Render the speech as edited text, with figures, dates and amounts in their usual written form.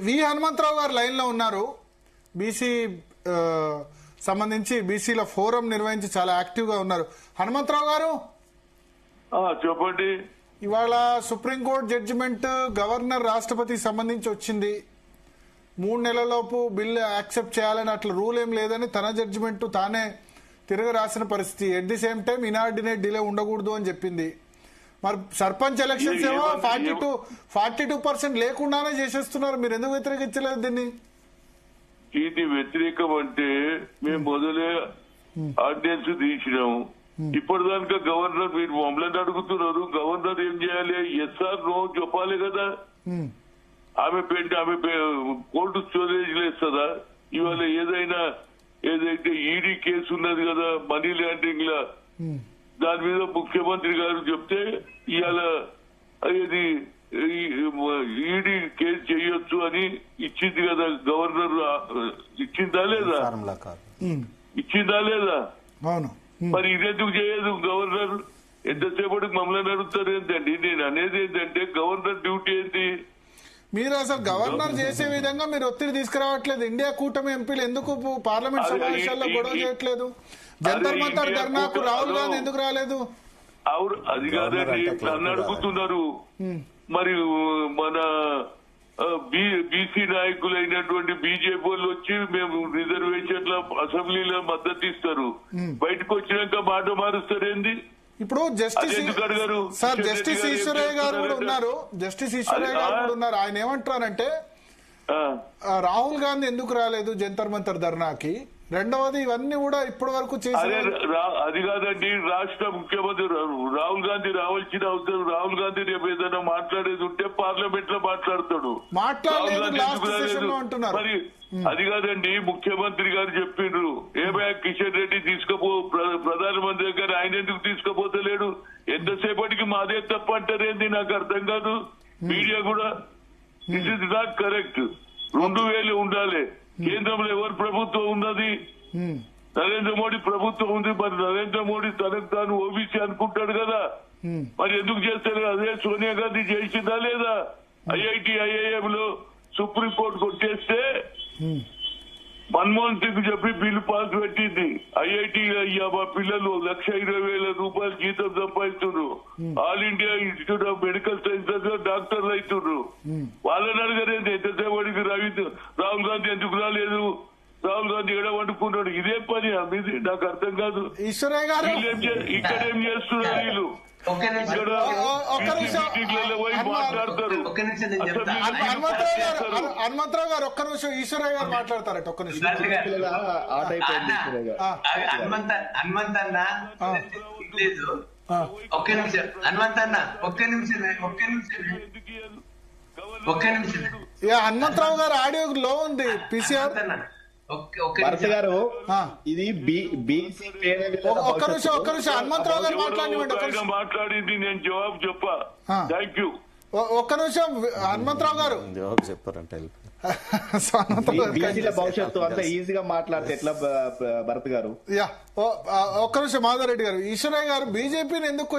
వి హనుమంతరావు గారు లైన్ లో ఉన్నారు. బీసీ సంబంధించి బీసీల ఫోరం నిర్వహించి చాలా యాక్టివ్ గా ఉన్నారు. హనుమంతరావు గారు చెప్పండి. ఇవాళ సుప్రీంకోర్టు జడ్జిమెంట్ గవర్నర్ రాష్ట్రపతి సంబంధించి వచ్చింది. 3 నెలలలోపు బిల్లు యాక్సెప్ట్ చేయాలని అట్లా రూల్ ఏం లేదని తన జడ్జిమెంట్ తానే తిరగ రాసిన పరిస్థితి. At the same time inordinate delay ఉండకూడదు అని చెప్పింది. మరి సర్పంచ్ ఎలక్షన్స్ ఏమో 42% లేకుండానే చేసేస్తున్నారు. మీరు ఎందుకు వ్యతిరేకించలేదు దీన్ని? ఇది వ్యతిరేకం అంటే మేము మొదలే ఆర్డినెన్స్ తీసినాము. ఇప్పటిదాకా గవర్నర్ మీరు మమ్మల్ని అడుగుతున్నారు. గవర్నర్ ఏం చేయాలి? ఎస్ఆర్ నో చెప్పాలి కదా. ఆమె కోర్టు స్టోరేజ్ లేస్తుందా? ఇవాళ ఏదైతే ఈడీ కేసు ఉన్నది కదా మనీ లాండరింగ్ లా, దాని మీద ముఖ్యమంత్రి గారు చెప్తే ఇవాళ అది ఈడీ కేసు చేయొచ్చు అని ఇచ్చింది కదా గవర్నర్. ఇచ్చిందా లేదా? అవును. మరి ఇదెందుకు చేయదు గవర్నర్? ఎంతసేపటికి మమ్మల్ని అడుగుతారు ఏంటండి? నేను అనేది ఏంటంటే గవర్నర్ డ్యూటీ ఏంటి? మీరు అసలు గవర్నర్ చేసే విధంగా మీరు ఒత్తిడి తీసుకురావట్లేదు. ఇండియా కూటమి ఎంపీలు ఎందుకు పార్లమెంట్ సమావేశాల్లో గొడవ చేయట్లేదు? జంతర్ మంతర్ ధర్నాకు రాహుల్ గాంధీ ఎందుకు రాలేదు? అది కాదండి, నన్ను అడుగుతున్నారు. మరి మన బీసీ నాయకులైనటువంటి బీజేపీ వాళ్ళు వచ్చి మేము రిజర్వేషన్ల అసెంబ్లీలో మద్దతు ఇస్తారు, బయటకు వచ్చినాక మాట మారుస్తారేంది? ఇప్పుడు జస్టిస్ ఈశ్వరయ్య గారు కూడా ఉన్నారు. ఆయన ఏమంటారంటే రాహుల్ గాంధీ ఎందుకు రాలేదు జంతర్ మంతర్ ధర్నాకి? రెండవది ఇవన్నీ కూడా ఇప్పటి వరకు అది కాదండి, రాష్ట్ర ముఖ్యమంత్రి రాహుల్ గాంధీ రావాల్సిన అవసరం. రాహుల్ గాంధీ రేపు ఏదైనా మాట్లాడేది ఉంటే పార్లమెంట్ లో మాట్లాడతాడు. మరి అది కాదండి, ముఖ్యమంత్రి గారు చెప్పిండ్రు ఏమయ్యా కిషన్ రెడ్డి తీసుకుపో ప్రధానమంత్రి దగ్గర, ఆయన ఎందుకు తీసుకుపోతలేడు? ఎంతసేపటికి మాదే తప్ప అంటారేంది? నాకు అర్థం కాదు. మీడియా కూడా దిస్ ఇస్ నాట్ కరెక్ట్. 2000 ఉండాలి. కేంద్రంలో ఎవరు ప్రభుత్వం ఉన్నది? నరేంద్ర మోడీ ప్రభుత్వం ఉంది. మరి నరేంద్ర మోడీ తనకు తాను ఓబీసీ అనుకుంటాడు కదా, మరి ఎందుకు చేస్తారు? అదే సోనియా గాంధీ చేసిందా లేదా? ఐఐటి ఐఐఎం లో సుప్రీంకోర్టు కొట్టేస్తే మన్మోహన్ సింగ్ చెప్పి బిల్లు పాస్ పెట్టింది. ఐఐటి మా పిల్లలు 1,20,000 రూపాయలు జీతం సంపాదిస్తున్నారు. All India institute of medical sciences లో డాక్టర్లు అవుతున్నారు. వాళ్ళని అడగలేదు ఎంతసేపటికి రాహుల్ గాంధీ ఎందుకు రాలేదు, రాహుల్ గాంధీ ఎడ వండుకున్నాడు? ఇదే పని మీది? నాకు అర్థం కాదు. ఇక్కడ ఏం చేస్తున్నారు వీళ్ళు? హనుమంతరావు గారు ఒక్క నిమిషం, ఈశ్వరయ్య గారు మాట్లాడతారట. ఒక్క నిమిషం. హనుమంతన్న ఒక్క నిమిషం. హనుమంతన్న ఒక్క నిమిషం. హనుమంతరావు గారు ఆడియో లో ఉంది. పీసీఆర్ గారు ఇది ఒక్క నిమిషం హనుమంతరావు గారు మాట్లాడింది, నేను జవాబు చెప్పా. Thank you. ఒక్క నిమిషం హనుమంతరావు గారు జవాబు చెప్పారంటే భవిష్యత్తు అంతా ఈజీగా మాట్లాడితే ఎట్లా భరత్ గారు? ఒక్క నిమిషం మాధవరెడ్డి గారు. ఈశ్వరయ్య గారు బీజేపీని ఎందుకు